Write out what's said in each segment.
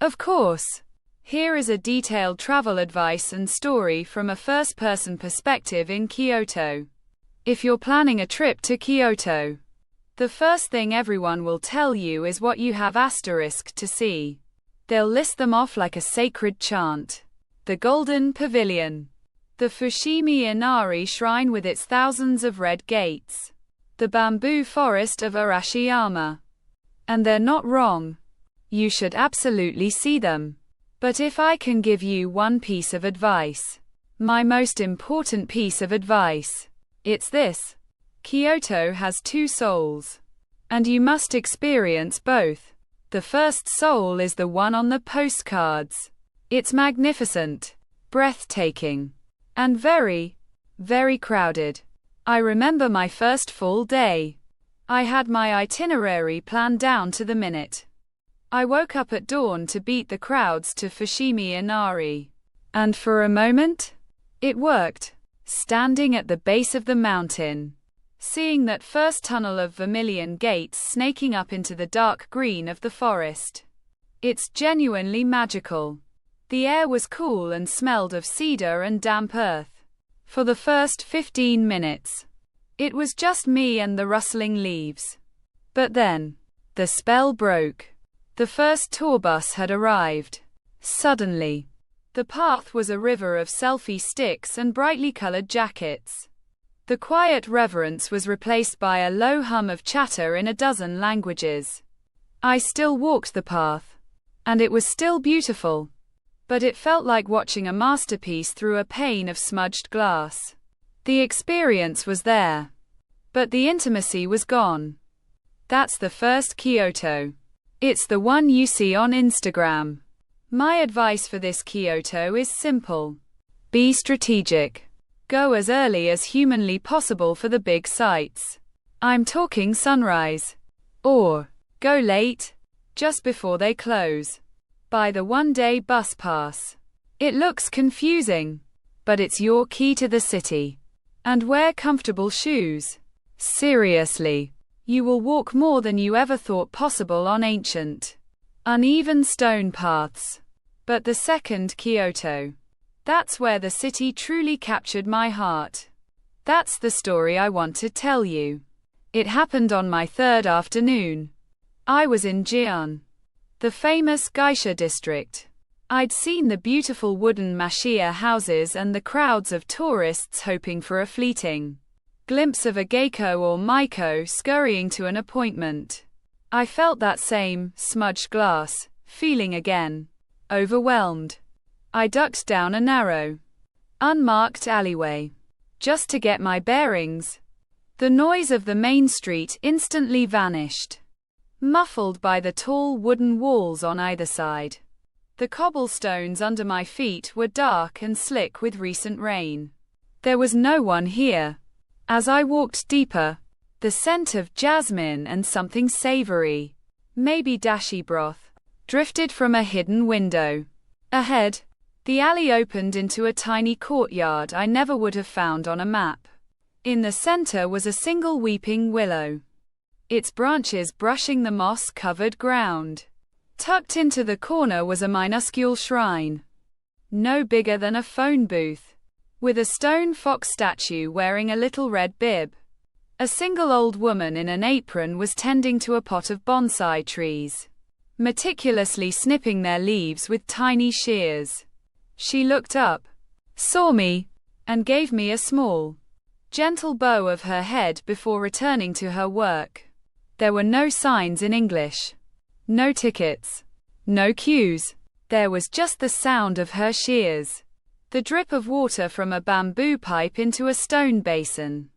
Of course. Here is a detailed travel advice and story from a first-person perspective in Kyoto. If you're planning a trip to Kyoto, the first thing everyone will tell you is what you have asterisk to see. They'll list them off like a sacred chant. The Golden Pavilion, the Fushimi Inari Shrine with its thousands of red gates, the bamboo forest of Arashiyama. And they're not wrong. You should absolutely see them. But if I can give you one piece of advice, my most important piece of advice, it's this. Kyoto has two souls, and you must experience both. The first soul is the one on the postcards. It's magnificent, breathtaking, and very, very crowded. I remember my first full day. I had my itinerary planned down to the minute. I woke up at dawn to beat the crowds to Fushimi Inari. And for a moment, it worked. Standing at the base of the mountain, seeing that first tunnel of vermilion gates snaking up into the dark green of the forest. It's genuinely magical. The air was cool and smelled of cedar and damp earth. For the first 15 minutes, it was just me and the rustling leaves. But then, the spell broke. The first tour bus had arrived. Suddenly, the path was a river of selfie sticks and brightly colored jackets. The quiet reverence was replaced by a low hum of chatter in a dozen languages. I still walked the path, and it was still beautiful. But it felt like watching a masterpiece through a pane of smudged glass. The experience was there, but the intimacy was gone. That's the first Kyoto. It's the one you see on Instagram. My advice for this Kyoto is simple. Be strategic. Go as early as humanly possible for the big sights. I'm talking sunrise. Or, go late, just before they close. Buy the one-day bus pass. It looks confusing, but it's your key to the city. And wear comfortable shoes. Seriously, you will walk more than you ever thought possible on ancient, uneven stone paths. But the second Kyoto, that's where the city truly captured my heart. That's the story I want to tell you. It happened on my third afternoon. I was in Jian, the famous geisha district. I'd seen the beautiful wooden mashiya houses and the crowds of tourists hoping for a fleeting glimpse of a geiko or maiko scurrying to an appointment. I felt that same smudged glass feeling again. Overwhelmed. I ducked down a narrow, unmarked alleyway, just to get my bearings. The noise of the main street instantly vanished, muffled by the tall wooden walls on either side. The cobblestones under my feet were dark and slick with recent rain. There was no one here. As I walked deeper, the scent of jasmine and something savory, maybe dashi broth, drifted from a hidden window. Ahead, the alley opened into a tiny courtyard I never would have found on a map. In the center was a single weeping willow, its branches brushing the moss-covered ground. Tucked into the corner was a minuscule shrine, no bigger than a phone booth, with a stone fox statue wearing a little red bib. A single old woman in an apron was tending to a pot of bonsai trees, meticulously snipping their leaves with tiny shears. She looked up, saw me, and gave me a small, gentle bow of her head before returning to her work. There were no signs in English, no tickets, no queues. There was just the sound of her shears, the drip of water from a bamboo pipe into a stone basin,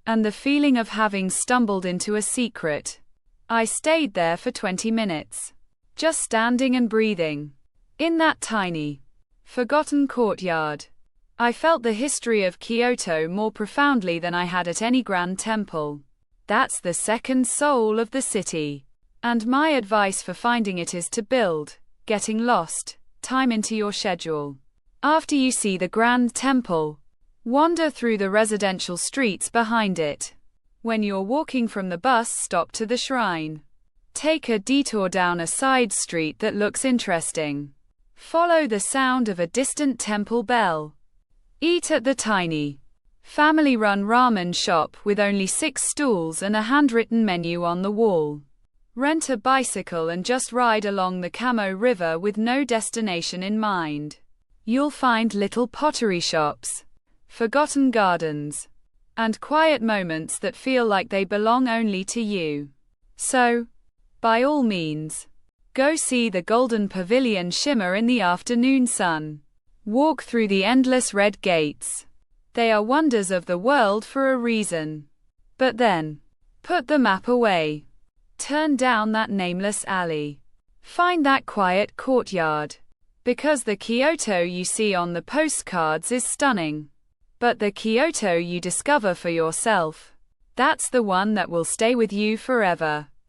and the feeling of having stumbled into a secret. I stayed there for 20 minutes. Just standing and breathing. In that tiny, forgotten courtyard, I felt the history of Kyoto more profoundly than I had at any grand temple. That's the second soul of the city. And my advice for finding it is to build, getting lost, time into your schedule. After you see the grand temple, wander through the residential streets behind it. When you're walking from the bus stop to the shrine, Take a detour down a side street that looks interesting. Follow the sound of a distant temple bell. Eat at the tiny, family-run ramen shop with only 6 stools and a handwritten menu on the wall. Rent a bicycle and just ride along the Kamo River with no destination in mind. You'll find little pottery shops, forgotten gardens, and quiet moments that feel like they belong only to you. So, by all means, go see the Golden Pavilion shimmer in the afternoon sun. Walk through the endless red gates. They are wonders of the world for a reason. But then, put the map away. Turn down that nameless alley. Find that quiet courtyard. Because the Kyoto you see on the postcards is stunning. But the Kyoto you discover for yourself, that's the one that will stay with you forever.